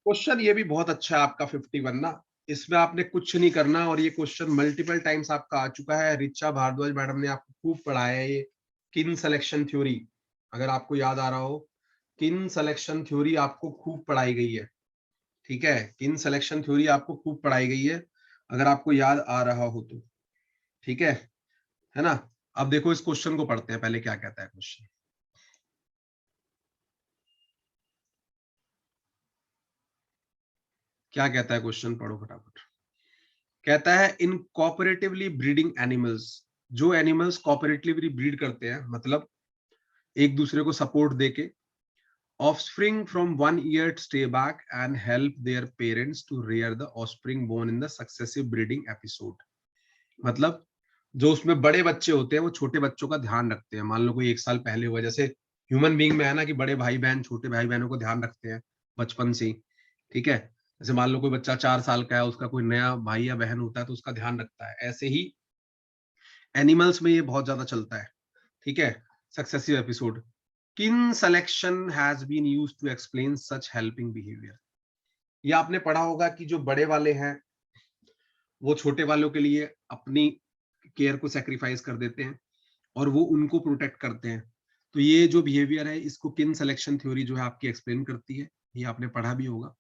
Question ये भी बहुत अच्छा है आपका 51 ना, इसमें आपने कुछ नहीं करना और ये क्वेश्चन मल्टीपल टाइम्स आपका आ चुका है। ऋचा भारद्वाज मैडम ने आपको खूब पढ़ाया है ये किन सिलेक्शन थ्योरी, अगर आपको याद आ रहा हो, किन सिलेक्शन थ्योरी आपको खूब पढ़ाई गई है। ठीक है, किन सिलेक्शन थ्योरी आपको खूब पढ़ाई गई है, अगर आपको याद आ रहा हो तो। ठीक है ना। अब देखो इस क्वेश्चन को पढ़ते हैं पहले, क्या कहता है क्वेश्चन। क्या कहता है क्वेश्चन, पढ़ो फटाफट। कहता है इन कोऑपरेटिवली ब्रीडिंग एनिमल्स, जो एनिमल्स कोऑपरेटिवली ब्रीड करते हैं, मतलब एक दूसरे को सपोर्ट देके, offspring from 1 year stay back and help their parents to rear the offspring born in the successive breeding episode। मतलब जो उसमें बड़े बच्चे होते हैं वो छोटे बच्चों का ध्यान रखते हैं। मान लो कोई 1 साल पहले हुआ, जैसे ह्यूमन बीइंग में है ना कि बड़े भाई बहन छोटे भाई बहनों को ध्यान रखते हैं बचपन से ही। ठीक है, जैसे मान लो कोई बच्चा 4 साल का है, उसका कोई नया भाई या बहन होता है तो उसका ध्यान रखता है, ऐसे ही एनिमल्स में ये बहुत ज्यादा चलता है। ठीक है, successive episode. Kin selection has been used to explain such helping behaviour. ये आपने पढ़ा होगा कि जो बड़े वाले हैं वो छोटे वालों के लिए अपनी केयर को सेक्रीफाइस कर देते हैं और वो उनको प्रोटेक्ट करते हैं। तो ये जो बिहेवियर है इसको किन सिलेक्शन थ्योरी जो है आपकी एक्सप्लेन करती है, ये आपने पढ़ा भी होगा।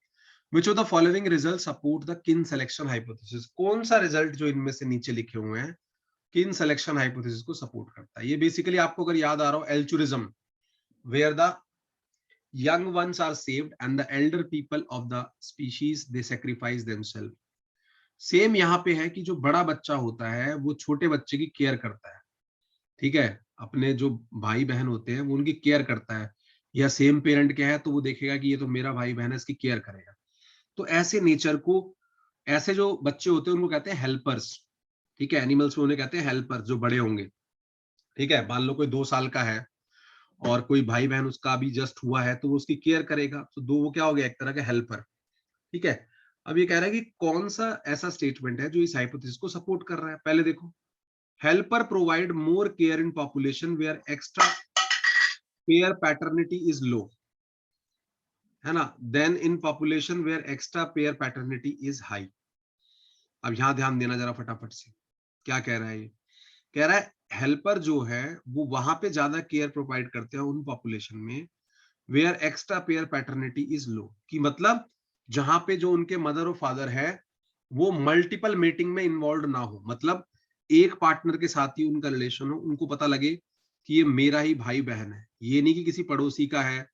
विच of the following result support the किन सिलेक्शन हाइपोथेसिस, कौन सा रिजल्ट जो इनमें से नीचे लिखे हुए हैं किन सिलेक्शन हाइपोथेसिस को सपोर्ट करता है। ये बेसिकली आपको अगर याद आ रहा हो, altruism, where the young ones are saved and the elder people of the species they sacrifice themselves। Same यहाँ पे है कि जो बड़ा बच्चा होता है वो छोटे बच्चे की केयर करता है। ठीक है, अपने जो भाई बहन होते हैं वो उनकी केयर करता है, या सेम पेरेंट के है तो वो देखेगा कि ये तो मेरा भाई बहन है, इसकी केयर करेगा। तो ऐसे नेचर को, ऐसे जो बच्चे होते हैं उनको कहते हैं हेल्पर्स। ठीक है, एनिमल्स में उन्हें कहते हैं हेल्पर्स, जो बड़े होंगे। ठीक है, मान लो कोई 2 साल का है और कोई भाई बहन उसका अभी जस्ट हुआ है तो वो उसकी केयर करेगा, तो दो वो क्या हो गया, एक तरह का हेल्पर। ठीक है, अब ये कह रहा है कि कौन सा ऐसा स्टेटमेंट है जो इस हाइपोथेसिस को सपोर्ट कर रहा है। पहले देखो, helper provide more care in population where extra pair paternity is low, है ना, then in population where extra pair paternity is high. अब यहां ध्यान देना जरा फटाफट से, क्या कह रहा है ये। कह रहा है हेल्पर जो है वो वहां पे ज्यादा केयर प्रोवाइड करते हैं उन पॉपुलेशन में where extra pair paternity is low, कि मतलब जहां पे जो उनके मदर और फादर है वो मल्टीपल मीटिंग में इन्वॉल्व ना हो, मतलब एक पार्टनर के साथ ही उनका रिलेशन हो, उनको पता लगे कि ये मेरा ही भाई बहन है, ये नहीं कि किसी पड़ोसी का है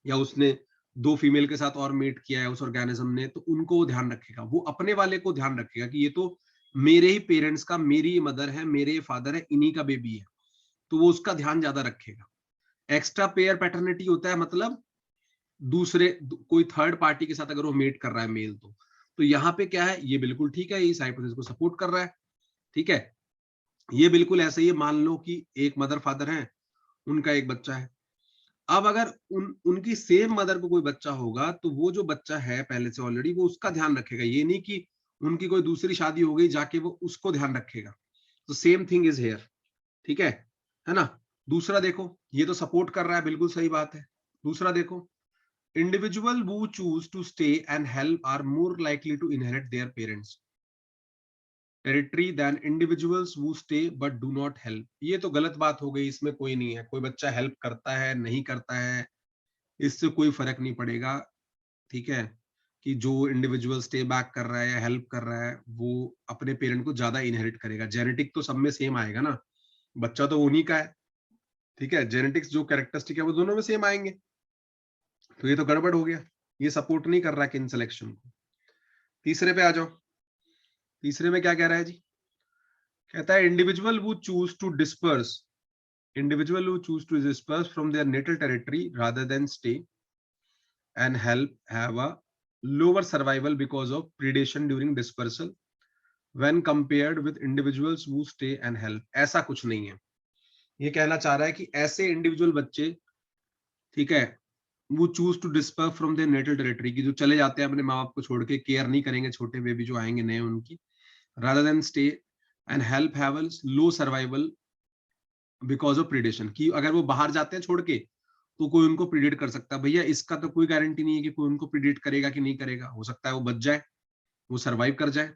या उसने 2 फीमेल के साथ और मेट किया है उस ऑर्गेनिज्म ने, तो उनको वो ध्यान रखेगा, वो अपने वाले को ध्यान रखेगा कि ये तो मेरे ही पेरेंट्स का, मेरी मदर है, मेरे फादर है, इन्हीं का बेबी है, तो वो उसका ध्यान ज्यादा रखेगा। एक्स्ट्रा पेयर पैटर्निटी होता है मतलब दूसरे कोई थर्ड पार्टी के साथ अगर वो मेट कर रहा है मेल, तो यहाँ पे क्या है, ये बिल्कुल ठीक है, ये इस हाइपोथेसिस को सपोर्ट कर रहा है। ठीक है, ये बिल्कुल ऐसा ही है, मान लो कि एक मदर फादर है, उनका एक बच्चा है। अब अगर उनकी सेम मदर को कोई बच्चा होगा तो वो जो बच्चा है पहले से ऑलरेडी वो उसका ध्यान रखेगा, ये नहीं कि उनकी कोई दूसरी शादी हो गई जाके वो उसको ध्यान रखेगा। तो सेम थिंग इज हेयर। ठीक है ना। दूसरा देखो, ये तो सपोर्ट कर रहा है, बिल्कुल सही बात है। दूसरा देखो, individual who choose to stay and help are more likely to inherit their parents territory than individuals who stay but do not help। ये तो गलत बात हो गई, इसमें कोई नहीं है, कोई बच्चा हेल्प करता है नहीं करता है इससे कोई फर्क नहीं पड़ेगा। ठीक है, कि जो इंडिविजुअल स्टे बैक कर रहा है या हेल्प कर रहा है वो अपने पेरेंट को ज्यादा इनहेरिट करेगा, जेनेटिक तो सब में सेम आएगा ना, बच्चा तो उन्हीं का है। ठीक है, जेनेटिक्स जो कैरेक्टरिस्टिक है वो दोनों में सेम आएंगे, तो ये तो गड़बड़ हो गया, ये सपोर्ट नहीं कर रहा किन सिलेक्शन को। तीसरे पे आ जाओ, तीसरे में क्या कह रहा है जी। कहता है individual who choose to disperse, individual who choose to disperse from their natal territory rather than stay and help have a lower survival because of predation during dispersal when compared with individuals who stay and help। ऐसा कुछ नहीं है, ये कहना चाह रहा है कि ऐसे इंडिविजुअल बच्चे, ठीक है, वो choose to disperse from their natal territory, की जो चले जाते हैं अपने माँ बाप को छोड़ के, केयर नहीं करेंगे छोटे बेबी जो आएंगे नए उनकी, rather than stay and help have a low survival because of predation, कि अगर वो बाहर जाते हैं छोड़ के तो कोई उनको प्रिडिक्ट कर सकता है। भैया इसका तो कोई गारंटी नहीं है कि कोई उनको प्रिडिक्ट करेगा कि नहीं करेगा। हो सकता है वो बच जाए, वो सर्वाइव कर जाए,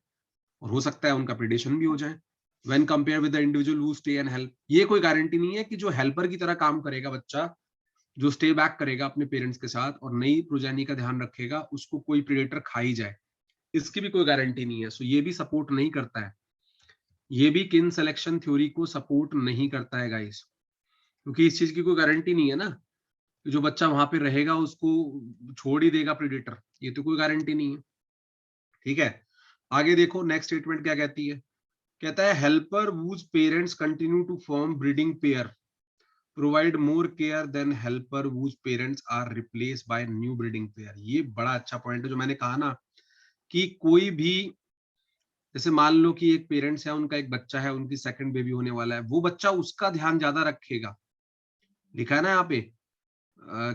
और हो सकता है उनका प्रिडेशन भी हो जाए। When compare with the individual who stay and help, ये कोई गारंटी नहीं है कि जो हेल्पर की तरह काम करेगा बच्चा, जो स्टे बैक करेगा अपने पेरेंट्स के साथ और नई प्रोजेनी का ध्यान रखेगा, उसको कोई प्रेडेटर खा ही जाए, इसकी भी कोई गारंटी नहीं है। सो ये भी सपोर्ट नहीं करता है, ये भी किन सिलेक्शन थ्योरी को सपोर्ट नहीं करता है गाइस, क्योंकि इस चीज की कोई गारंटी नहीं है ना कि जो बच्चा वहां पे रहेगा उसको छोड़ ही देगा प्रेडेटर, ये तो कोई गारंटी नहीं है। ठीक है, आगे देखो नेक्स्ट स्टेटमेंट क्या कहती है। कहता है helper whose parents continue to form breeding pair provide more care than helper whose parents are replace by new breeding pair. ये बड़ा अच्छा पॉइंट है जो मैंने कहा ना कि कोई भी, जैसे मान लो कि एक पेरेंट्स है, उनका एक बच्चा है, उनकी सेकंड बेबी होने वाला है, वो बच्चा उसका ध्यान ज्यादा रखेगा। लिखा है ना यहाँ पे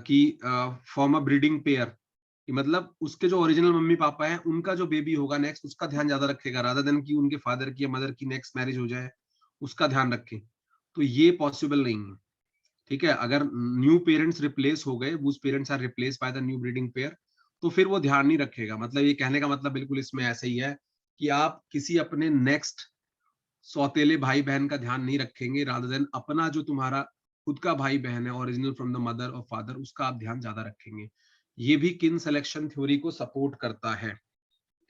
कि फॉर्म अ ब्रीडिंग पेयर, कि मतलब उसके जो ओरिजिनल मम्मी पापा है उनका जो बेबी होगा नेक्स्ट, उसका ध्यान ज्यादा रखेगा रादर देन कि उनके फादर की या मदर की नेक्स्ट मैरिज हो जाए उसका ध्यान रखे। तो ये पॉसिबल नहीं है। ठीक है, अगर न्यू पेरेंट्स रिप्लेस हो गए, whose parents are replace by the new breeding pair, तो फिर वो ध्यान नहीं रखेगा। मतलब ये कहने का मतलब बिल्कुल इसमें ऐसे ही है कि आप किसी अपने नेक्स्ट सौतेले भाई बहन का ध्यान नहीं रखेंगे रादर देन अपना जो तुम्हारा खुद का भाई बहन है ओरिजिनल फ्रॉम द मदर और फादर, उसका आप ध्यान ज्यादा रखेंगे। ये भी किन सिलेक्शन थ्योरी को सपोर्ट करता है।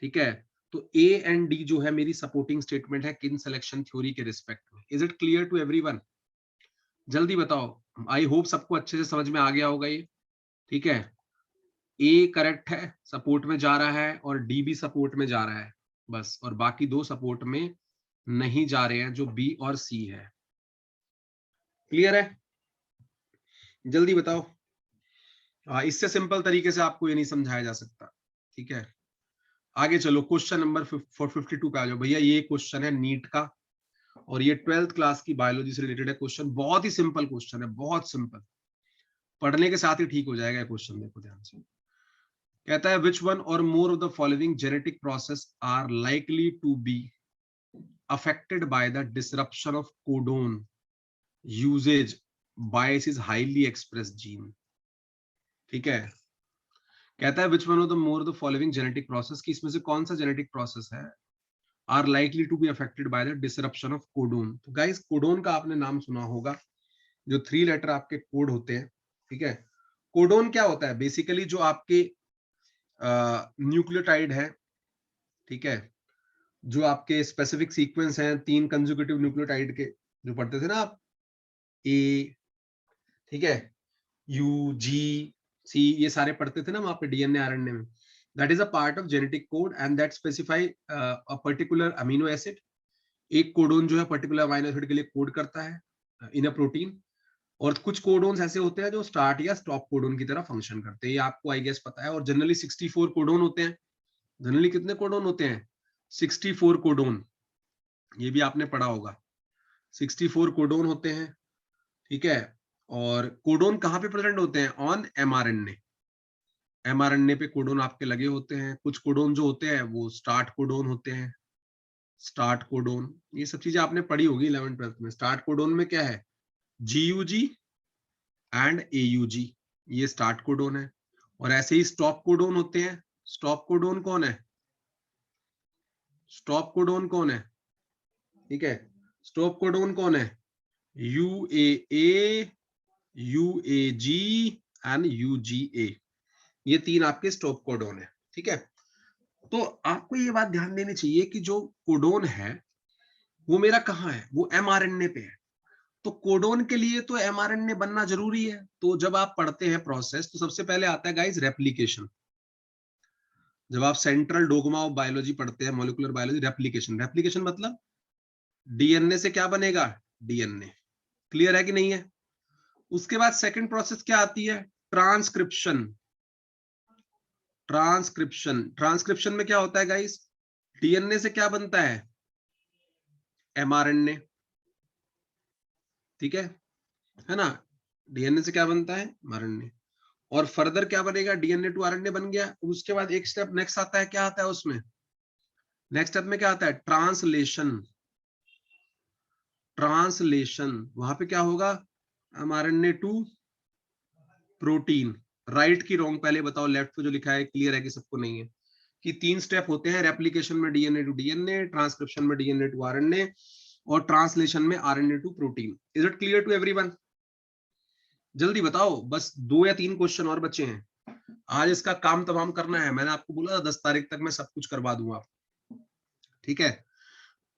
ठीक है, तो ए एंड डी जो है मेरी सपोर्टिंग स्टेटमेंट है किन सिलेक्शन थ्योरी के रिस्पेक्ट में। Is it clear to everyone? जल्दी बताओ, आई होप सबको अच्छे से समझ में आ गया होगा ये। ठीक है, ए करेक्ट है, सपोर्ट में जा रहा है, और डी भी सपोर्ट में जा रहा है बस, और बाकी दो सपोर्ट में नहीं जा रहे हैं जो बी और सी है। क्लियर है? जल्दी बताओ। इससे सिंपल तरीके से आपको ये नहीं समझाया जा सकता। ठीक है, आगे चलो, क्वेश्चन नंबर 452 पे आ जाओ भैया। ये क्वेश्चन है नीट का, और ये 12th क्लास की बायोलॉजी से रिलेटेड है क्वेश्चन। बहुत ही सिंपल क्वेश्चन है, बहुत सिंपल, पढ़ने के साथ ही ठीक हो जाएगा क्वेश्चन। देखो ध्यान से, कहता है विच वन और more of the following genetic process are likely to be affected by the disruption of codon usage by is highly express gene. ठीक है, कहता है which one of the more the following genetic process, की इसमें से कौन सा genetic process है are likely to be affected by the disruption of codon. तो गाइस कोडोन का आपने नाम सुना होगा, जो 3 लेटर आपके कोड होते हैं। ठीक है, कोडोन क्या होता है? बेसिकली जो आपके न्यूक्लियोटाइड है, ठीक है, जो आपके स्पेसिफिक सीक्वेंस हैं 3 कंसेक्यूटिव न्यूक्लियोटाइड के, जो पढ़ते थे ना आप, ए, ठीक है, यू जी सी, ये सारे पढ़ते थे ना वहां पे डीएनए आरएनए में। That is a part of genetic code and that specify a particular amino acid. एक कोडोन जो है पर्टिकुलर अमीनो एसिड के लिए कोड करता है इन अ प्रोटीन, और कुछ कोडोन्स ऐसे होते हैं जो स्टार्ट या स्टॉप कोडोन की तरह फंक्शन करते हैं, ये आपको आई गेस पता है। और जनरली 64 कोडोन होते हैं। जनरली कितने कोडोन होते हैं? 64 कोडोन, ये भी आपने पढ़ा होगा। 64 कोडोन होते हैं। ठीक है, और कोडोन कहाँ पे प्रेजेंट होते हैं? On mRNA. एमआरएनए पे कोडोन आपके लगे होते हैं। कुछ कोडोन जो होते हैं वो स्टार्ट कोडोन होते हैं, स्टार्ट कोडोन, ये सब चीजें आपने पढ़ी होगी 11th 12th में। स्टार्ट कोडोन में क्या है? जीयूजी एंड एयूजी, ये स्टार्ट कोडोन है। और ऐसे ही स्टॉप कोडोन होते हैं। स्टॉप कोडोन कौन है? स्टॉप कोडोन कौन है? ठीक है, स्टॉप कोडोन कौन है? यूएए, यूएजी एंड यूजीए, ये 3 आपके स्टॉप कोडोन है। ठीक है, तो आपको ये बात ध्यान देनी चाहिए कि जो कोडोन है वो मेरा कहाँ है? वो एमआरएनए पे है। तो कोडोन के लिए तो एमआरएनए बनना जरूरी है। तो जब आप पढ़ते हैं प्रोसेस, तो सबसे पहले आता है गाइस रेप्लिकेशन। जब आप सेंट्रल डोगमा ऑफ बायोलॉजी पढ़ते हैं, मॉलिक्यूलर बायोलॉजी, रेप्लिकेशन। रेप्लिकेशन मतलब डीएनए से क्या बनेगा? डीएनए। क्लियर है कि नहीं है? उसके बाद सेकंड प्रोसेस क्या आती है? ट्रांसक्रिप्शन। ट्रांसक्रिप्शन, ट्रांसक्रिप्शन में क्या होता है गाइस? डीएनए से क्या बनता है? एमआरएनए। ठीक है ना? डीएनए से क्या बनता है? एमआरएनए। और फर्दर क्या बनेगा? डीएनए टू आरएनए बन गया। उसके बाद एक स्टेप नेक्स्ट आता है, क्या आता है उसमें? नेक्स्ट स्टेप में क्या आता है? ट्रांसलेशन। ट्रांसलेशन, वहां पे क्या होगा? MRNA to protein. राइट की रॉन्ग पहले बताओ, लेफ्ट पे जो लिखा है क्लियर है कि सबको नहीं है? कि 3 स्टेप होते हैं रेप्लिकेशन में डीएनए टू डीएनए, ट्रांसक्रिप्शन में डीएनए टू आरएनए और ट्रांसलेशन में RNA to protein. Is it clear to everyone? जल्दी बताओ, बस 2 या 3 क्वेश्चन और बचे हैं। आज इसका काम तमाम करना है। मैंने आपको बोला 10 तारीख तक मैं सब कुछ करवा दूंगा, ठीक है?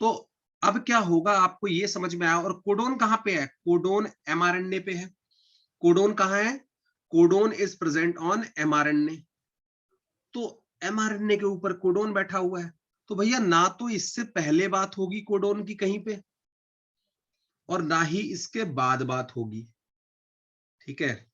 तो अब क्या होगा, आपको ये समझ में आया। और कोडोन कहां पे है? कोडोन एमआरएनए पे है। कोडोन कहां है? Codon is present on mRNA. तो एमआरएनए के ऊपर कोडोन बैठा हुआ है। तो भैया ना तो इससे पहले बात होगी कोडोन की कहीं पे, और ना ही इसके बाद बात होगी, ठीक है?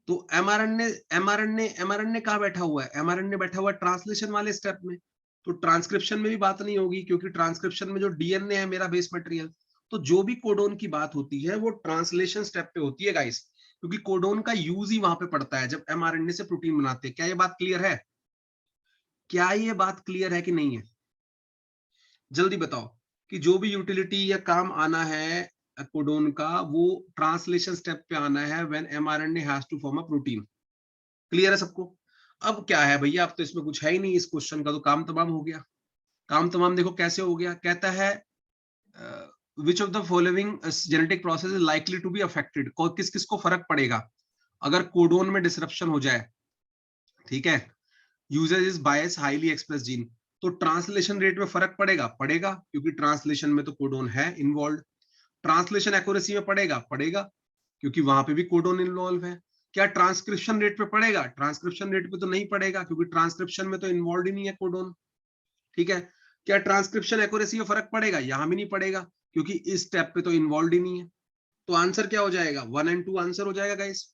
तो एमआरएनए एमआरएनए एमआरएनए कहां बैठा हुआ है? एमआरएनए बैठा हुआ है ट्रांसलेशन वाले स्टेप में। तो ट्रांसक्रिप्शन में भी बात नहीं होगी, क्योंकि ट्रांसक्रिप्शन में जो डीएनए है मेरा बेस मटेरियल। तो जो भी कोडोन की बात होती है वो ट्रांसलेशन स्टेप पे होती है गाइस, क्योंकि कोडोन का यूज ही वहां पे पड़ता है जब एमआरएनए से प्रोटीन बनाते हैं। क्या ये बात क्लियर है? क्या ये बात क्लियर है कि नहीं है? जल्दी बताओ कि जो भी यूटिलिटी या काम आना है कोडोन का, वो ट्रांसलेशन स्टेप पे आना है when mRNA has to form a protein. Clear है सबको? अब क्या है भैया, अब तो इसमें कुछ है ही नहीं, इस क्वेश्चन का तो काम तमाम हो गया। काम तमाम देखो कैसे हो गया। कहता है which of the following genetic process is likely to be affected. किस किस को फर्क पड़ेगा अगर कोडोन में डिसरप्शन हो जाए, ठीक है? User is bias highly express gene. तो ट्रांसलेशन रेट में फर्क पड़ेगा? पड़ेगा, क्योंकि ट्रांसलेशन में तो कोडोन है इन्वॉल्व। ट्रांसलेशन एक्यूरेसी में पड़ेगा? पड़ेगा, क्योंकि वहां पे भी कोडोन इन्वॉल्व है। क्या ट्रांसक्रिप्शन रेट पे पड़ेगा? ट्रांसक्रिप्शन रेट पे तो नहीं पड़ेगा, क्योंकि ट्रांसक्रिप्शन में तो इन्वॉल्व ही नहीं है कोडोन, ठीक है? क्या ट्रांसक्रिप्शन एक्यूरेसी में फर्क पड़ेगा? यहां भी नहीं पड़ेगा, क्योंकि इस स्टेप पे तो इन्वॉल्व ही नहीं है। तो आंसर क्या हो जाएगा? 1 एंड 2 आंसर हो जाएगा गाइस।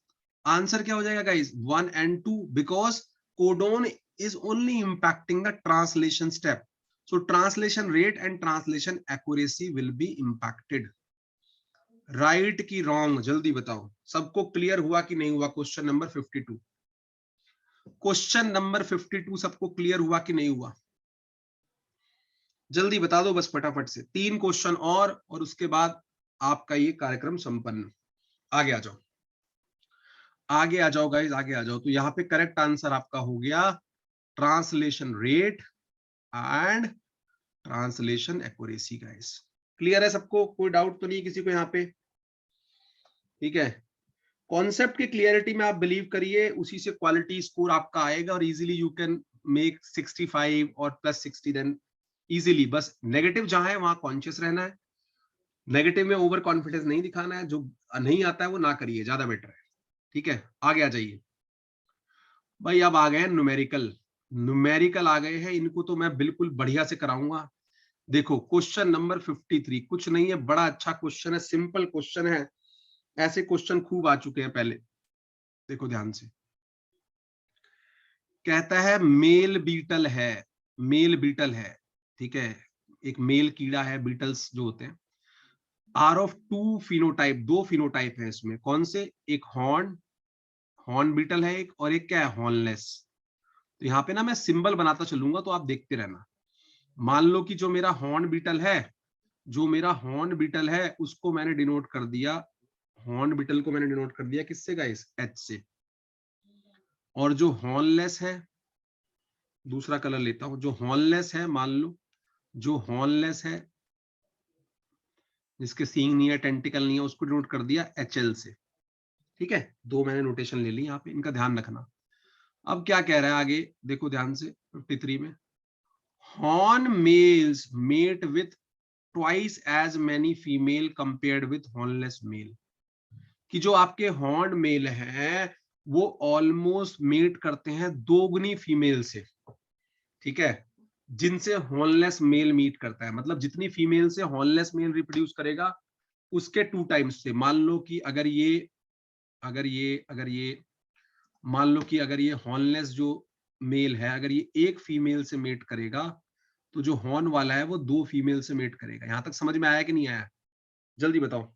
आंसर क्या हो जाएगा guys? 1 and 2, because codon is only impacting the translation step, so translation rate and translation accuracy will be impacted. Right की रॉन्ग जल्दी बताओ, सबको क्लियर हुआ कि नहीं हुआ? क्वेश्चन नंबर 52, क्वेश्चन नंबर 52 सबको क्लियर हुआ कि नहीं हुआ? जल्दी बता दो बस फटाफट से। 3 क्वेश्चन और उसके बाद आपका ये कार्यक्रम संपन्न। आगे आ जाओ, आगे आ जाओ गाइस, आगे आ जाओ। तो यहाँ पे करेक्ट आंसर आपका हो गया translation rate and translation accuracy guys. Clear है सबको? कोई डाउट तो नहीं किसी को यहाँ पे? ठीक है, कॉन्सेप्ट की क्लियरिटी में आप बिलीव करिए, उसी से क्वालिटी स्कोर आपका आएगा और इजीली यू कैन मेक 65 और प्लस 60 देन इजीली। बस नेगेटिव जहां है वहां कॉन्शियस रहना है, नेगेटिव में ओवर कॉन्फिडेंस नहीं दिखाना है, जो नहीं आता है वो ना करिए, ज्यादा बेटर है, ठीक है? आगे आ जाइए भाई। अब आ गए हैं न्यूमेरिकल, न्यूमेरिकल आ गए हैं, इनको तो मैं बिल्कुल बढ़िया से कराऊंगा। देखो क्वेश्चन नंबर 53 कुछ नहीं है, बड़ा अच्छा क्वेश्चन है, सिंपल क्वेश्चन है। ऐसे क्वेश्चन खूब आ चुके हैं पहले, देखो ध्यान से। कहता है मेल बीटल है, मेल बीटल है, ठीक है? एक मेल कीड़ा है, बीटल्स जो होते हैं, आर ऑफ 2 फिनोटाइप, 2 फिनोटाइप है इसमें। कौन से? एक हॉर्न, हॉर्न बीटल है एक, और एक क्या है? हॉर्नलेस। तो यहाँ पे ना मैं सिंबल बनाता चलूंगा तो आप देखते रहना। मान लो कि जो मेरा हॉर्न बीटल है, जो मेरा हॉर्न बीटल है उसको मैंने डिनोट कर दिया, हॉर्न बीटल को मैंने डिनोट कर दिया किससे गाइस? एच से। और जो हॉर्नलेस है, दूसरा कलर लेता हूं, जो हॉर्नलेस है, मान लो जो हॉर्नलेस है, जिसके सींग नहीं है, टेंटिकल नहीं है, उसको डिनोट कर दिया HL से, ठीक है? 2 मैंने नोटेशन ले ली यहाँ पे, इनका ध्यान रखना। अब क्या कह रहा है आगे, देखो ध्यान से 53 में, horn males mate with twice as many female compared with hornless male. कि जो आपके हॉर्न मेल हैं वो ऑलमोस्ट मेट करते हैं दोगुनी फीमेल से, ठीक है? जिनसे हॉर्नलेस मेल मीट करता है, मतलब जितनी फीमेल से हॉर्नलेस मेल रिप्रोड्यूस करेगा उसके 2 टाइम्स से। मान लो कि अगर ये मान लो कि अगर ये हॉर्नलेस जो मेल है, अगर ये एक फीमेल से मेट करेगा, तो जो हॉर्न वाला है वो 2 फीमेल से मेट करेगा। यहां तक समझ में आया कि नहीं आया? जल्दी बताओ।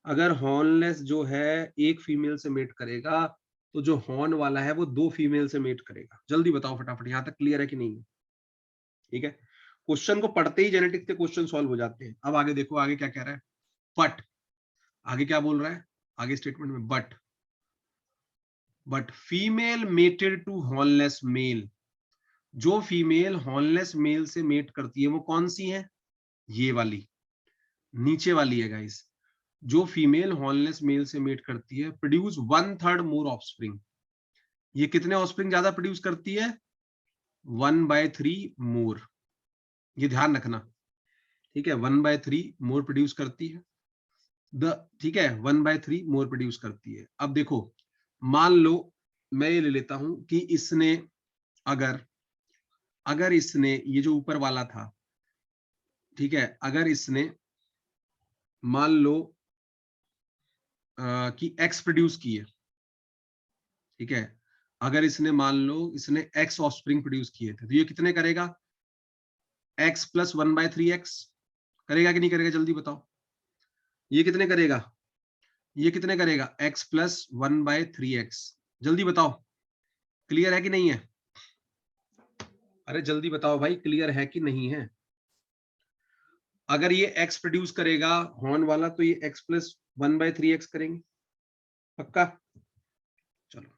अगर हॉर्नलेस जो है एक फीमेल से मेट करेगा, तो जो हॉर्न वाला है वो 2 फीमेल से मेट करेगा। जल्दी बताओ फटाफट, यहां तक क्लियर है कि नहीं है? ठीक है, क्वेश्चन को पढ़ते ही जेनेटिक्स के क्वेश्चन सॉल्व हो जाते हैं। अब आगे देखो, आगे क्या कह रहा है? बट, आगे क्या बोल रहा है? आगे स्टेटमेंट में but but female mated to hornless male, जो फीमेल हॉर्नलेस मेल से मेट करती है वो कौन सी है? ये वाली, नीचे वाली है गाइस। जो फीमेल हॉर्नलेस मेल से मेट करती है प्रोड्यूस 1/3 मोर ऑफस्प्रिंग। ये कितने ऑफस्प्रिंग ज्यादा प्रोड्यूस करती है? 1/3 मोर। ये ध्यान रखना, ठीक है, 1/3 मोर प्रोड्यूस करती है। ठीक है, 1/3 मोर प्रोड्यूस करती है। अब देखो, मान लो मैं ये ले लेता हूं कि इसने अगर अगर इसने ये जो ऊपर वाला था, ठीक है, अगर इसने मान लो कि एक्स प्रोड्यूस की है, ठीक है, अगर इसने मान लो इसने एक्स ऑफस्प्रिंग प्रोड्यूस किए थे, तो ये कितने करेगा? एक्स प्लस 1/3 एक्स करेगा कि नहीं करेगा? जल्दी बताओ, ये कितने करेगा? ये कितने करेगा? X plus 1/3 x. जल्दी बताओ, क्लियर है कि नहीं है? अरे जल्दी बताओ भाई, क्लियर है कि नहीं है? अगर ये एक्स प्रोड्यूस करेगा हॉर्न वाला, तो ये एक्स प्लस 1/3 एक्स करेंगे, पक्का? चलो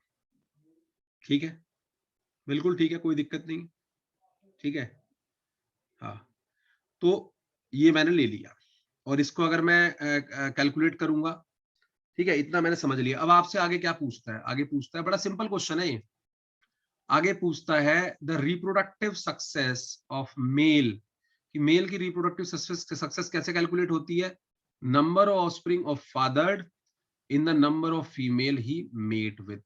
ठीक है, बिल्कुल ठीक है, कोई दिक्कत नहीं, ठीक है। हाँ, तो ये मैंने ले लिया, और इसको अगर मैं कैलकुलेट करूंगा, ठीक है, इतना मैंने समझ लिया। अब आपसे आगे क्या पूछता है? आगे पूछता है, बड़ा सिंपल क्वेश्चन है ये। आगे पूछता है the reproductive success of male, कि मेल की रिप्रोडक्टिव सक्सेस कैसे कैलकुलेट होती है? Number of offspring of fathered in the number of female he mate with,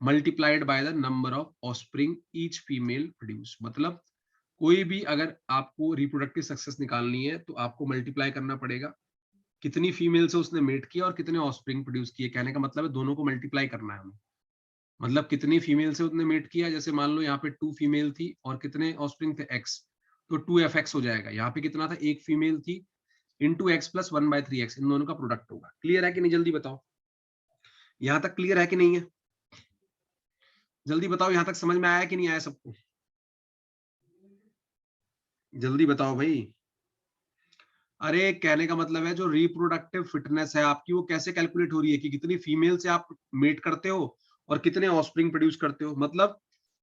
multiplied by the number of offspring each female produce. मतलब कोई भी अगर आपको रिप्रोडक्टिव सक्सेस निकालनी है तो आपको मल्टीप्लाई करना पड़ेगा, कितनी फीमेल से उसने मेट किया और कितने ऑफस्प्रिंग प्रोड्यूस किए। कहने का मतलब है दोनों को मल्टीप्लाई करना है हमें। मतलब कितनी फीमेल से उसने मेट किया, जैसे मान लो यहाँ पे 2 फीमेल थी और कितने ऑफस्प्रिंग थे? एक्स, तो 2f(x) हो जाएगा। यहाँ पे कितना था? एक फीमेल थी इंटू एक्स प्लस 1/3 एक्स, इन दोनों का प्रोडक्ट होगा। क्लियर है कि नहीं? जल्दी बताओ, यहाँ तक क्लियर है कि नहीं है? जल्दी बताओ, यहाँ तक समझ में आया कि नहीं आया सबको? जल्दी बताओ भाई। अरे कहने का मतलब है जो रिप्रोडक्टिव फिटनेस है आपकी, वो कैसे कैलकुलेट हो रही है कि कितनी फीमेल से आप मेट करते हो और कितने ऑफस्प्रिंग प्रोड्यूस करते हो। मतलब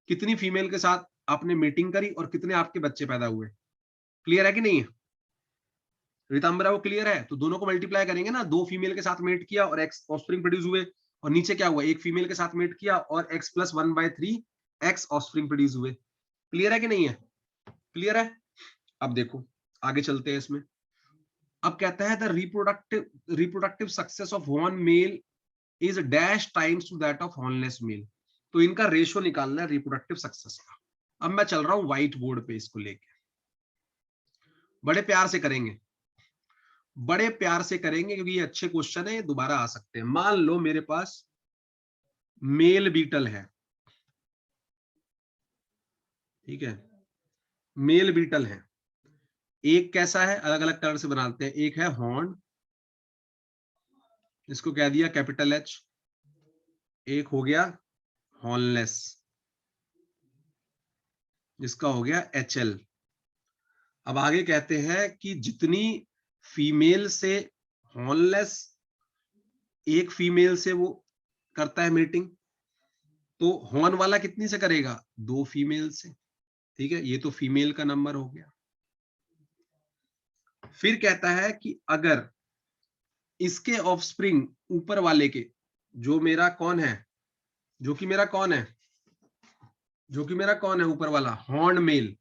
कितनी फीमेल के साथ आपने मीटिंग करी और कितने आपके बच्चे पैदा हुए। क्लियर है कि नहीं है? रितंबरा, वो क्लियर है? तो दोनों को मल्टीप्लाई करेंगे ना, 2 फीमेल के साथ मेट किया और एक्स ऑफस्प्रिंग प्रोड्यूस हुए, और नीचे क्या हुआ? एक फीमेल के साथ मेट किया और x plus 1/3 x offspring produce हुए। क्लियर है कि नहीं है? क्लियर है? अब देखो आगे चलते हैं इसमें। अब कहता है the reproductive success of one male is dash times to that of hornless male. तो इनका रेशियो निकालना है रिप्रोडक्टिव सक्सेस का। अब मैं चल रहा हूं व्हाइट बोर्ड पे, इसको लेके बड़े प्यार से करेंगे, बड़े प्यार से करेंगे, क्योंकि ये अच्छे क्वेश्चन है, ये दोबारा आ सकते हैं। मान लो मेरे पास मेल बीटल है, ठीक है, मेल बीटल है। एक कैसा है, अलग अलग कलर से बनाते हैं। एक है हॉर्न, इसको कह दिया कैपिटल एच। एक हो गया हॉर्नलेस, जिसका हो गया HL। अब आगे कहते हैं कि जितनी फीमेल से हॉर्नलेस एक फीमेल से वो करता है मीटिंग, तो हॉर्न वाला कितनी से करेगा? 2 फीमेल से। ठीक है, ये तो फीमेल का नंबर हो गया। फिर कहता है कि अगर इसके ऑफस्प्रिंग ऊपर वाले के, जो मेरा कौन है, जो कि मेरा कौन है, जो कि मेरा कौन है ऊपर वाला हॉर्न मेल,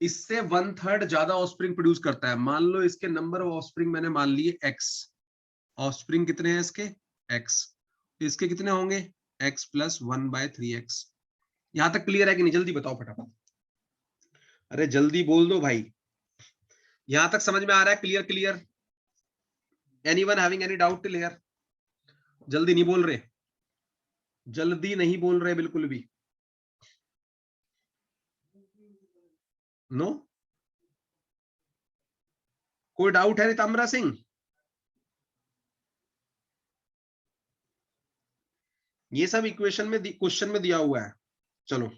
इससे 1/3 ज्यादा ऑफस्प्रिंग प्रोड्यूस करता है। मान लो इसके नंबर ऑफ ऑफस्प्रिंग मैंने मान लिए x, ऑफस्प्रिंग कितने हैं इसके? x, इसके कितने होंगे? x plus 1/3x। यहां तक क्लियर है कि नहीं? जल्दी बताओ फटाफट, अरे जल्दी बोल दो भाई। यहां तक समझ में आ रहा है? Clear clear? Anyone having any doubt till here? जल्दी नहीं बोल रहे, जल्दी नहीं बोल रहे बिल्कुल भी। नो, कोई डाउट है रितंबरा सिंह? ये सब इक्वेशन में क्वेश्चन में दिया हुआ है। चलो,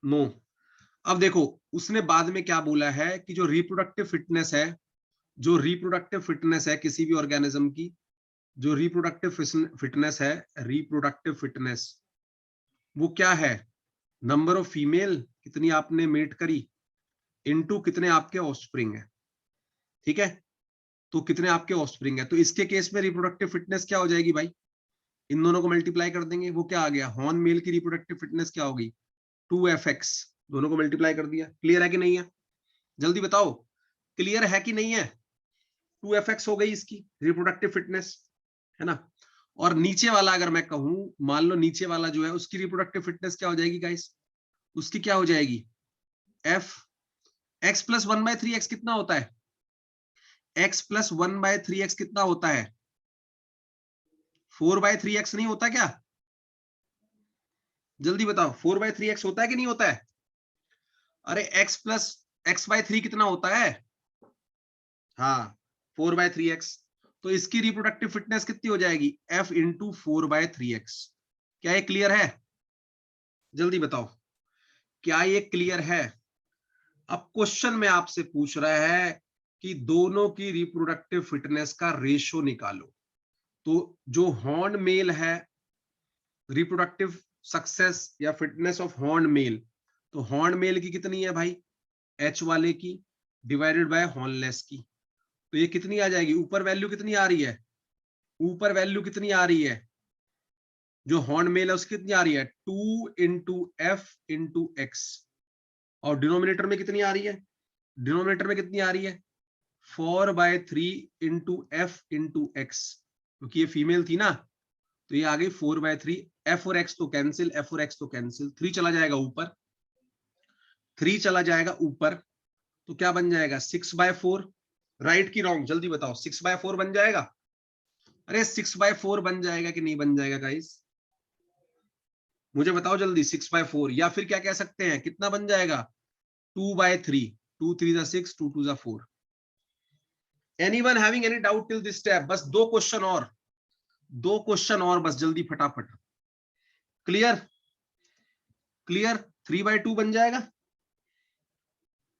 नो। अब देखो उसने बाद में क्या बोला है कि जो रिप्रोडक्टिव फिटनेस है, जो रिप्रोडक्टिव फिटनेस है किसी भी ऑर्गेनिज्म की, जो रिप्रोडक्टिव फिटनेस है, रिप्रोडक्टिव फिटनेस वो क्या है? नंबर ऑफ फीमेल कितनी आपने मेट करी इनटू कितने आपके ऑफस्प्रिंग है, ठीक है? तो कितने आपके ऑफस्प्रिंग है, तो इसके केस में रिप्रोडक्टिव फिटनेस क्या हो जाएगी भाई? इन दोनों को मल्टीप्लाई कर देंगे, वो क्या आ गया? हॉर्न मेल की रिप्रोडक्टिव फिटनेस क्या होगी? 2fx, दोनों को मल्टीप्लाई कर दिया। क्लियर है कि नहीं है? जल्दी बताओ, क्लियर है कि नहीं है? 2fx हो गई इसकी रिप्रोडक्टिव फिटनेस, है ना? और नीचे वाला अगर मैं कहूं, मान लो नीचे वाला जो है उसकी रिप्रोडक्टिव फिटनेस क्या हो जाएगी गाइस? उसकी क्या हो जाएगी? f x प्लस 1/3x कितना होता है? x प्लस 1/3x कितना होता है? 4/3x नहीं होता क्या? जल्दी बताओ, 4/3x होता है कि नहीं होता है? अरे x प्लस x/3 कितना होता है? हाँ, 4/3x। तो इसकी रिप्रोडक्टिव फिटनेस कितनी हो जाएगी? f into 4/3x। क्या ये क्लियर है? जल्दी बताओ, क्या ये क्लियर है? अब क्वेश्चन में आपसे पूछ रहा है कि दोनों की रिप्रोडक्टिव फिटनेस का रेशो निकालो। तो जो हॉर्न मेल है, रिप्रोडक्टिव सक्सेस या फिटनेस ऑफ हॉर्न मेल, तो हॉर्न मेल की कितनी है भाई? एच वाले की डिवाइडेड बाय हॉर्नलेस की। तो ये कितनी आ जाएगी? ऊपर वैल्यू कितनी आ रही है? ऊपर वैल्यू कितनी आ रही है? जो हॉर्न मेल है उसकी कितनी आ रही है? 2 इंटू एफ इंटू एक्स। और डिनोमिनेटर में कितनी आ रही है? डिनोमिनेटर में कितनी आ रही है? 4/3 इंटू एफ इंटू एक्स, क्योंकि ये फीमेल थी ना, तो ये आ गई 4/3। एफ और एक्स तो कैंसिल, एफ और एक्स तो कैंसिल, 3 चला जाएगा ऊपर, 3 चला जाएगा ऊपर, तो क्या बन जाएगा? 6/4। राइट की रॉन्ग जल्दी बताओ, 6/4 बन जाएगा? अरे 6/4 बन जाएगा कि नहीं बन जाएगा गाइस? मुझे बताओ जल्दी, 6/4, या फिर क्या कह सकते हैं, कितना बन जाएगा? 2/3, 2 3 जा 6, 2 2 जा 4। Anyone having any doubt till this step? बस दो क्वेश्चन और, दो क्वेश्चन और बस, जल्दी फटाफट। क्लियर? क्लियर? 3/2 बन जाएगा?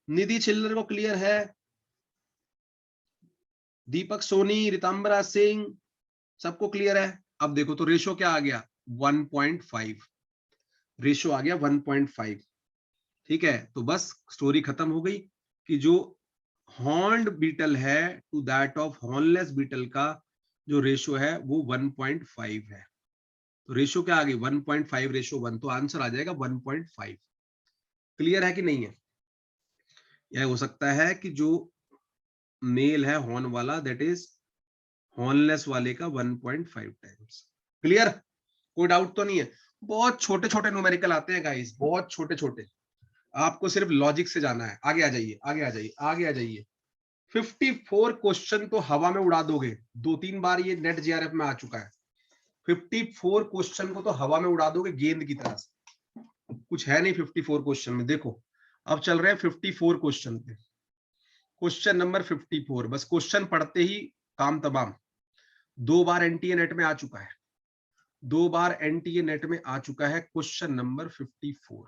निधि चिल्लर को क्लियर है? दीपक सोनी, रितंबरा सिंह, सबको क्लियर है? अब देखो तो रेशो क्या आ गया? 1.5। रेशो आ गया 1.5। ठीक है, तो बस स्टोरी खत्म हो गई कि जो हॉर्न्ड बीटल है to that of hornless beetle का जो रेशो है वो 1.5 है। तो रेशो क्या आ गई? 1.5 रेशो 1, तो आंसर आ जाएगा 1.5। क्लियर है कि नहीं है? यह हो सकता है कि जो मेल है हॉर्न वाला, दैट इज हॉर्नलेस वाले का 1.5 टाइम्स। क्लियर? कोई डाउट तो नहीं है? बहुत छोटे छोटे न्यूमेरिकल आते हैं गाइस, बहुत छोटे छोटे, आपको सिर्फ लॉजिक से जाना है। आगे आ जाइए, आगे आ जाइए, आगे आ जाइए। 54 क्वेश्चन तो हवा में उड़ा दोगे, 2-3 बार ये नेट जेआरएफ में आ चुका है। 54 क्वेश्चन को तो हवा में उड़ा दोगे गेंद की तरह से, कुछ है नहीं 54 क्वेश्चन में। देखो अब चल रहे हैं 54 क्वेश्चन पे। क्वेश्चन नंबर 54, बस क्वेश्चन पढ़ते ही काम तमाम। 2 बार एनटीए नेट में आ चुका है, 2 बार एनटीए नेट में आ चुका है क्वेश्चन नंबर 54।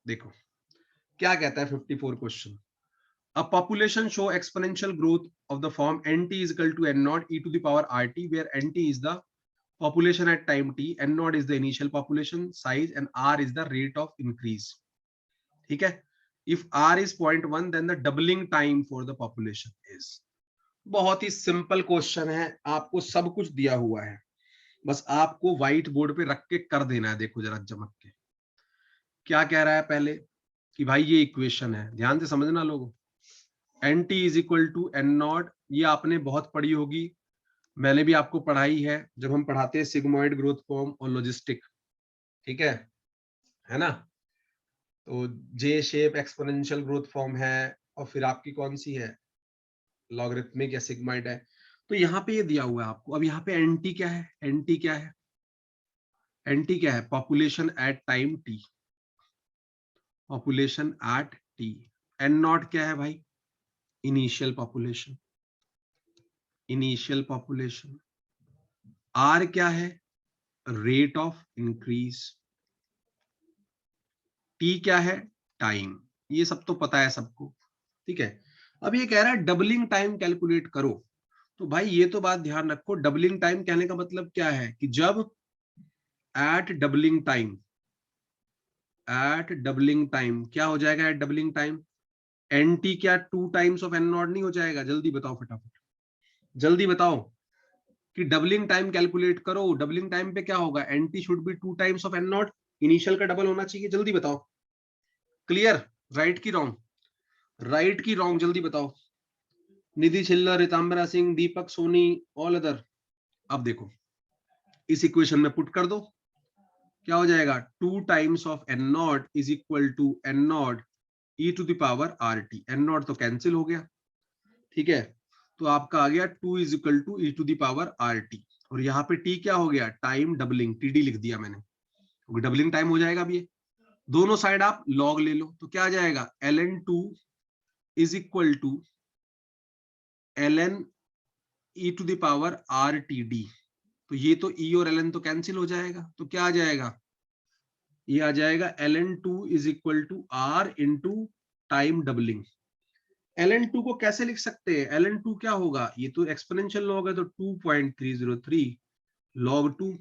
देखो क्या कहता है 54 question. A population show exponential growth of the form nt is equal to n naught e to the power rt, where nt is the population at time t, n naught is the initial population size, and r is the rate of increase. ठीक है? If r is 0.1, then the doubling time for the population is. बहुत ही simple question है, आपको सब कुछ दिया हुआ है, बस आपको व्हाइट बोर्ड पे रख के कर देना है। देखो जरा चमक के क्या कह रहा है पहले कि भाई ये इक्वेशन है, ध्यान से समझना लोगों। N T is equal to N naught, ये आपने बहुत पढ़ी होगी, मैंने भी आपको पढ़ाई है जब हम पढ़ाते हैं सिग्मोइड ग्रोथ फॉर्म और लॉजिस्टिक। ठीक है ना? तो जे शेप एक्सपोनेंशियल ग्रोथ फॉर्म है, और फिर आपकी कौन सी है? लॉगरिथमिक या सिग्मोइड है। तो यहाँ पे ये दिया हुआ है आपको। अब यहाँ पे एनटी क्या है? एनटी क्या है? एनटी क्या है? Population at time T, population at T. N naught क्या है भाई? Initial population, initial population. R क्या है? Rate of increase. टी क्या है? टाइम। ये सब तो पता है सबको। ठीक है, अब ये कह रहा है डबलिंग टाइम कैलकुलेट करो। तो भाई ये तो बात ध्यान रखो, डबलिंग टाइम कहने का मतलब क्या है कि जब at doubling time, at doubling time क्या हो जाएगा? At doubling time N T क्या 2 टाइम्स ऑफ एन नॉट नहीं हो जाएगा? जल्दी बताओ फटाफट, जल्दी बताओ कि डबलिंग टाइम कैलकुलेट करो। डबलिंग टाइम पे क्या होगा? N T should be 2 times of N naught, initial का डबल होना चाहिए। जल्दी बताओ, क्लियर? राइट की रॉन्ग? राइट की रॉन्ग? जल्दी बताओ। Nidhi Chhillar, Ritambara Singh, Deepak Soni, all other. अब देखो इस इक्वेशन में पुट कर दो, क्या हो जाएगा? 2 times of N naught is equal to N naught E to the power R T. N नॉट तो कैंसिल हो गया, ठीक है, तो आपका आ गया 2 is equal to E to the power R T. और यहाँ पे टी क्या हो गया? टाइम डबलिंग, टीडी लिख दिया मैंने, डबलिंग टाइम हो जाएगा। अब ये दोनों साइड आप लॉग ले लो तो क्या आ जाएगा? ln 2 is equal to ln E to the power R T D. तो ये तो ई और ln तो कैंसिल हो जाएगा, तो क्या आ जाएगा? ये आ जाएगा ln 2 is equal to R into time doubling. ln 2 को कैसे लिख सकते हैं? ln 2 क्या होगा? ये तो एक्सपोनेंशियल लॉग है, तो 2.303 log 2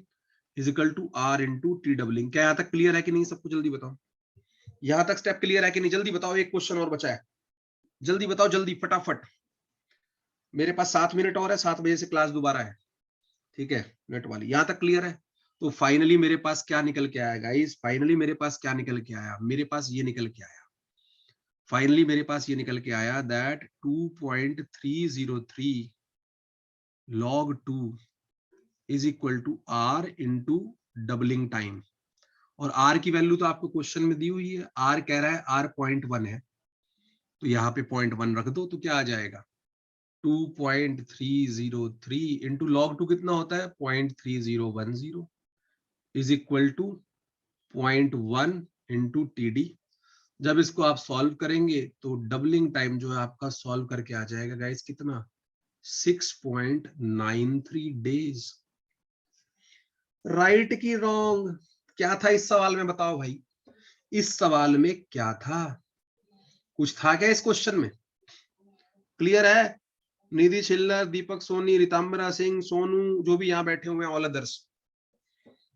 is equal to R into T doubling. क्या यहाँ तक क्लियर है कि नहीं? सबको जल्दी बताओ, यहाँ तक स्टेप क्लियर है कि नहीं? जल्दी बताओ, एक क्वेश्चन और बचा है, जल्दी बताओ, जल्दी फटाफट। मेरे पास 7 मिनट और है, 7 बजे से क्लास दोबारा है, ठीक है, नेट वाली। यहाँ तक क्लियर है? तो फाइनली मेरे पास क्या निकल के आया गाइस? फाइनली मेरे पास क्या निकल के आया? मेरे पास ये निकल के आया, फाइनली मेरे पास ये निकल के आया that 2.303 log 2 is equal to R into doubling time. और आर की वैल्यू तो आपको क्वेश्चन में दी हुई है, आर कह रहा है आर 0.1 है, तो यहाँ पे 0.1 रख दो, तो क्या आ जाएगा? 2.303 इंटू लॉग 2 कितना होता है? 0.3010 is equal to 0.1 into T D. जब इसको आप सॉल्व करेंगे तो डबलिंग टाइम जो है आपका सॉल्व करके आ जाएगा गाइस कितना? 6.93 डेज। राइट की रॉन्ग? क्या था इस सवाल में? बताओ भाई, इस सवाल में क्या था? कुछ था क्या इस क्वेश्चन में? क्लियर है? निधि छिल्लर, दीपक सोनी, रितांबरा सिंह, सोनू, जो भी यहाँ बैठे हुए हैं, ऑल अदर्स,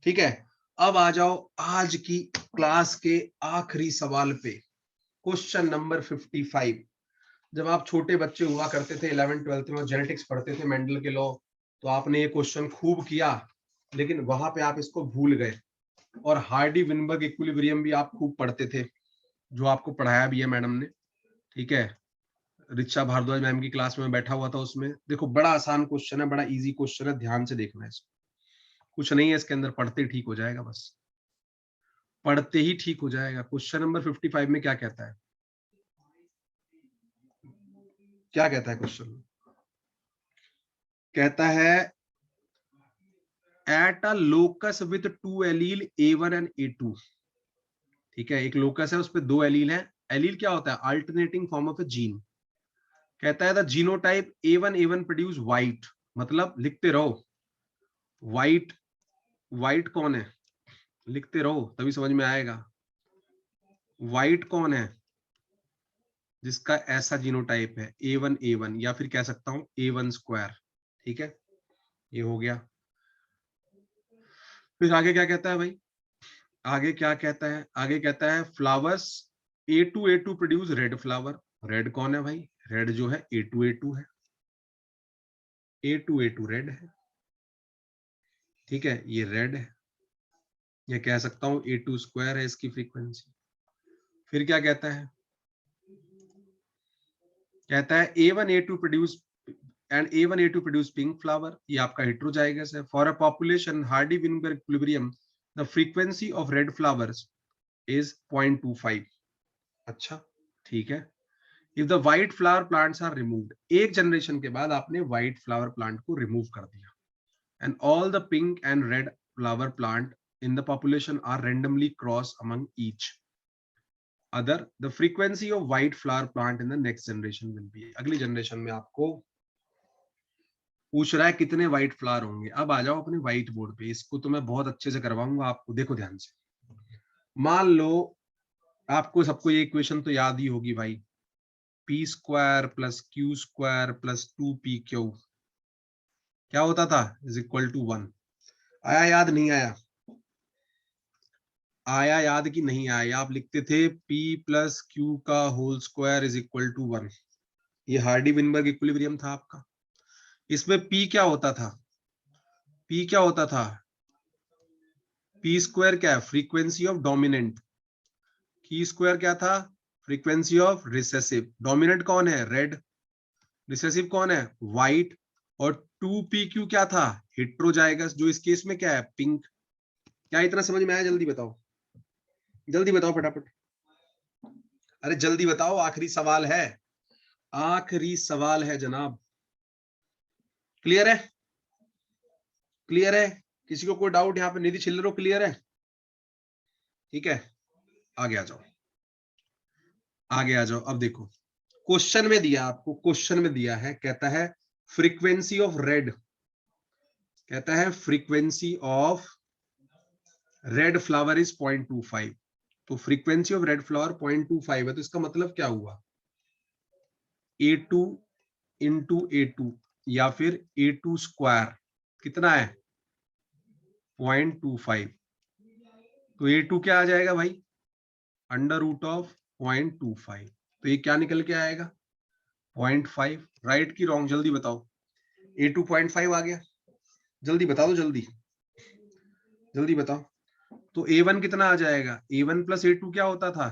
ठीक है। अब आ जाओ आज की क्लास के आखिरी सवाल पे, क्वेश्चन नंबर 55। जब आप छोटे बच्चे हुआ करते थे 11th-12th में, जेनेटिक्स पढ़ते थे, मेंडल के लॉ, तो आपने ये क्वेश्चन खूब किया, लेकिन वहां पे आप इसको भूल गए। और हार्डी विनबर्ग इक्विलिब्रियम भी आप खूब पढ़ते थे, जो आपको पढ़ाया भी है मैडम ने, ठीक है। रिचा भारद्वाज मैम की क्लास में बैठा हुआ था, उसमें देखो बड़ा आसान क्वेश्चन है, बड़ा इजी क्वेश्चन है, ध्यान से देखना है इसको। कुछ नहीं है इसके अंदर, पढ़ते ठीक हो जाएगा, बस पढ़ते ही ठीक हो जाएगा। क्वेश्चन नंबर 55 में क्या कहता है? क्या कहता है क्वेश्चन? कहता है at a locus with 2 allele A1 and A2, ठीक है, एक लोकस है, उस पे 2 एलील है। एलील क्या होता है? Alternating form of A gene. कहता है the genotype A1 produce white, मतलब लिखते रहो व्हाइट। व्हाइट कौन है? लिखते रहो तभी समझ में आएगा। व्हाइट कौन है? जिसका ऐसा जीनोटाइप है A1 या फिर कह सकता हूं A1 स्क्वायर, ठीक है, ये हो गया। फिर आगे क्या कहता है भाई? आगे क्या कहता है? आगे कहता है flowers A2 produce red flower. Red कौन है भाई? रेड जो है A2 है, A2 रेड है, ठीक है, ये रेड है। ये कह सकता हूं A2 स्क्वायर है इसकी फ्रीक्वेंसी। फिर क्या कहता है? कहता है A1 A2 produce and A1 A2 produce pink flower. ये आपका हेटेरोजाइगस है। For a population Hardy Weinberg equilibrium the frequency of red flowers is 0.25। अच्छा, ठीक है। If the white flower plants are removed, एक जनरेशन के बाद आपने व्हाइट फ्लावर प्लांट को रिमूव कर दिया, and all the pink and red flower plant in the population are randomly crossed among each other, the frequency of white flower plant in the next generation will be। अगली generation में आपको पूछ रहा है कितने white flower होंगे। अब आ जाओ अपने व्हाइट बोर्ड पे, इसको तो मैं बहुत अच्छे से करवाऊंगा आपको, देखो ध्यान से। मान लो आपको सबको ये इक्वेशन तो याद ही होगी भाई, p² + q² + 2pq, क्या होता था, इज इक्वल टू 1। आया याद, नहीं आया? आया याद कि नहीं आया? आप लिखते थे p प्लस क्यू का whole square is equal to 1। ये हार्डी विनबर्ग इक्विलिब्रियम था आपका। इसमें p क्या होता था? p क्या होता था? p स्क्वायर क्या है? Frequency of dominant. की स्क्वायर क्या था? Frequency of recessive. डोमिनेंट कौन है? रेड। रिसेसिव कौन है? व्हाइट। और 2pq क्या था? हेट्रोजाइगस, जो इस केस में क्या है? पिंक। क्या इतना समझ में आया? जल्दी बताओ, जल्दी बताओ फटाफट। अरे जल्दी बताओ, आखिरी सवाल है, आखिरी सवाल है जनाब। क्लियर है? क्लियर है? किसी को कोई डाउट यहाँ पे? निधि छिल्लरो क्लियर है? ठीक है, आगे आ जाओ, आगे आ जाओ। अब देखो, क्वेश्चन में दिया आपको, क्वेश्चन में दिया है, कहता है फ्रीक्वेंसी ऑफ रेड, कहता है frequency of red flower is 0.25। तो फ्रीक्वेंसी ऑफ रेड फ्लावर 0.25 है, तो इसका मतलब क्या हुआ? A2 इंटू A2 या फिर A2 स्क्वायर कितना है? 0.25। तो A2 क्या आ जाएगा भाई? Under root of 0.25। तो ये क्या निकल के आएगा? 0.5। राइट की रॉन्ग? जल्दी बताओ। A2 0.5 आ गया? जल्दी बताओ, जल्दी जल्दी बताओ। तो A1 कितना आ जाएगा? A1 प्लस A2 क्या होता था?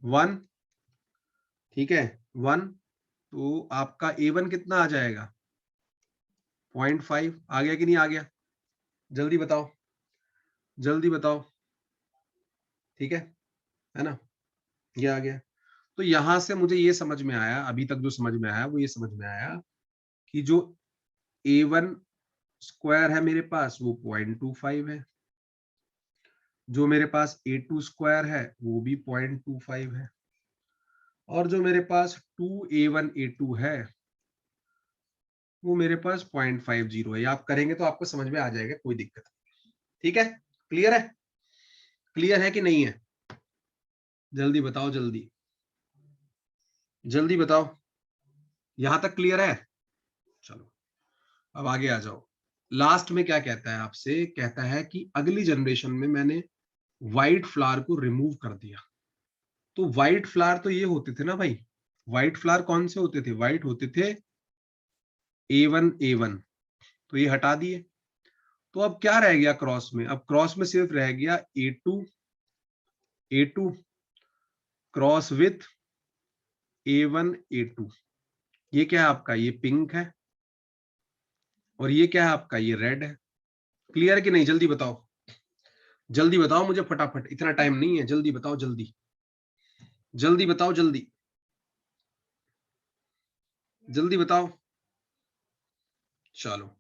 1। ठीक है, 1। तो आपका A1 कितना आ जाएगा? 0.5। आ गया कि नहीं आ गया? जल्दी बताओ, जल्दी बताओ। ठीक है ना? ये आ गया। तो यहां से मुझे ये समझ में आया, अभी तक जो समझ में आया वो ये समझ में आया कि जो A1 स्क्वायर है मेरे पास वो 0.25 है, जो मेरे पास A2 स्क्वायर है वो भी 0.25 है, और जो मेरे पास 2A1 A2 है वो मेरे पास 0.50 है। ये आप करेंगे तो आपको समझ में आ जाएगा, कोई दिक्कत नहीं। ठीक है? क्लियर है? क्लियर है कि नहीं है? जल्दी बताओ, जल्दी जल्दी बताओ। यहां तक क्लियर है? चलो अब आगे आ जाओ। लास्ट में क्या कहता है आपसे? कहता है कि अगली जनरेशन में मैंने व्हाइट फ्लावर को रिमूव कर दिया। तो व्हाइट फ्लावर तो ये होते थे ना भाई, व्हाइट फ्लावर कौन से होते थे? व्हाइट होते थे A1 तो ये हटा दिए। तो अब क्या रह गया क्रॉस में? अब क्रॉस में सिर्फ रह गया A2 cross with A1 A2। ये क्या है आपका? ये पिंक है। और ये क्या है आपका? ये रेड है। क्लियर कि नहीं? जल्दी बताओ, जल्दी बताओ मुझे फटाफट, इतना टाइम नहीं है, जल्दी बताओ, जल्दी जल्दी बताओ, जल्दी जल्दी बताओ। चलो,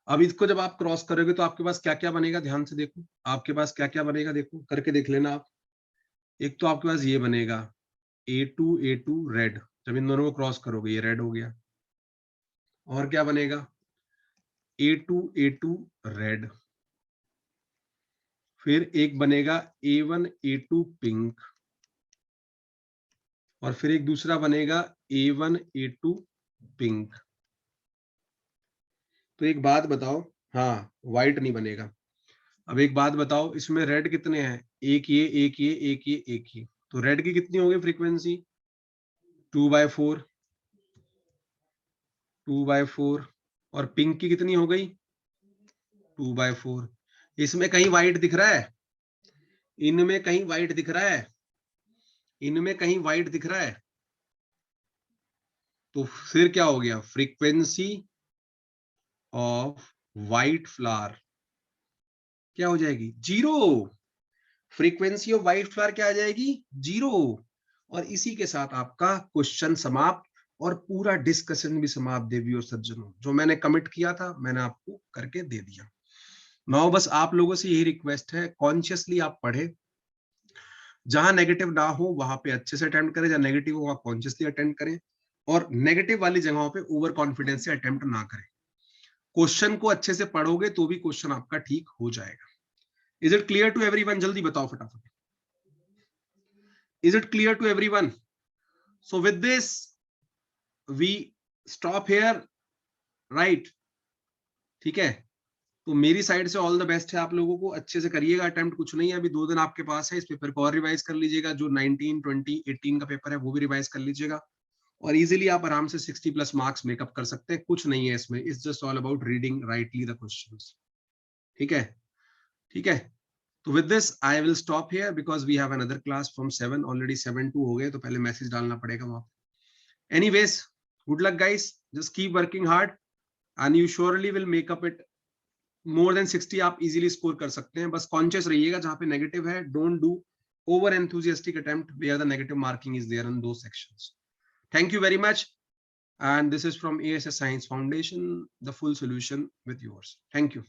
अब इसको जब आप क्रॉस करोगे तो आपके पास क्या क्या बनेगा? ध्यान से देखो, आपके पास क्या क्या बनेगा, देखो करके देख लेना आप। एक तो आपके पास ये बनेगा A2 रेड, जब इन दोनों को क्रॉस करोगे ये रेड हो गया। और क्या बनेगा? A2 red. फिर एक बनेगा A1 A2 पिंक। और फिर एक दूसरा बनेगा A1 A2 पिंक। तो एक बात बताओ, हाँ व्हाइट नहीं बनेगा। अब एक बात बताओ, इसमें रेड कितने हैं? एक ये, एक ये, एक ये, एक ये। तो रेड की कितनी होगी फ्रीक्वेंसी? 2/4, 2/4। और पिंक की कितनी हो गई? 2/4। इसमें कहीं व्हाइट दिख रहा है? इनमें कहीं व्हाइट दिख रहा है? इनमें कहीं व्हाइट दिख रहा है? तो फिर क्या हो गया? फ्रीक्वेंसी ऑफ व्हाइट फ्लावर क्या हो जाएगी? 0। फ्रीक्वेंसी ऑफ व्हाइट फ्लावर क्या आ जाएगी? 0। और इसी के साथ आपका क्वेश्चन समाप्त और पूरा डिस्कशन भी समाप्त। देवी और सज्जनों, जो मैंने कमिट किया था मैंने आपको करके दे दिया। नाउ बस आप लोगों से यही रिक्वेस्ट है, कॉन्शियसली आप पढ़े, जहां नेगेटिव ना हो वहां पे अच्छे से अटेम्प्ट करें, जहां नेगेटिव हो वहां कॉन्शियसली अटेम्प्ट करें, और नेगेटिव वाली जगहों पे ओवर कॉन्फिडेंस से अटेम्प्ट ना करें। क्वेश्चन को अच्छे से पढ़ोगे तो भी क्वेश्चन आपका ठीक हो जाएगा। Is it clear to everyone? जल्दी बताओ फटाफट। Is it clear to everyone? So with this, we stop here. Right, ठीक है। तो मेरी साइड से ऑल द बेस्ट है आप लोगों को, अच्छे से करिएगा अटेम्प्ट, कुछ नहीं है अभी 2 दिन आपके पास है, इस पेपर को और रिवाइज कर लीजिएगा, जो 19, 20, 18 का पेपर है वो भी रिवाइज कर लीजिएगा, और इजीली आप आराम से 60 प्लस मार्क्स मेकअप कर सकते हैं, कुछ नहीं है इसमें, it's just all about reading rightly the questions, ठीक है, ठीक है। तो with this I will stop here because we have another class from 7, already 7 two हो गए, तो पहले मैसेज डालना पड़ेगा वहां। Anyways, good luck guys, just keep working hard and you surely will make up it, more than 60 आप easily score कर सकते हैं, बस कॉन्शियस रहिएगा जहां पे नेगेटिव है, don't do over enthusiastic attempt where the negative marking is there in those sections. Thank you very much, and this is from ASS Science Foundation, the full solution with yours. Thank you.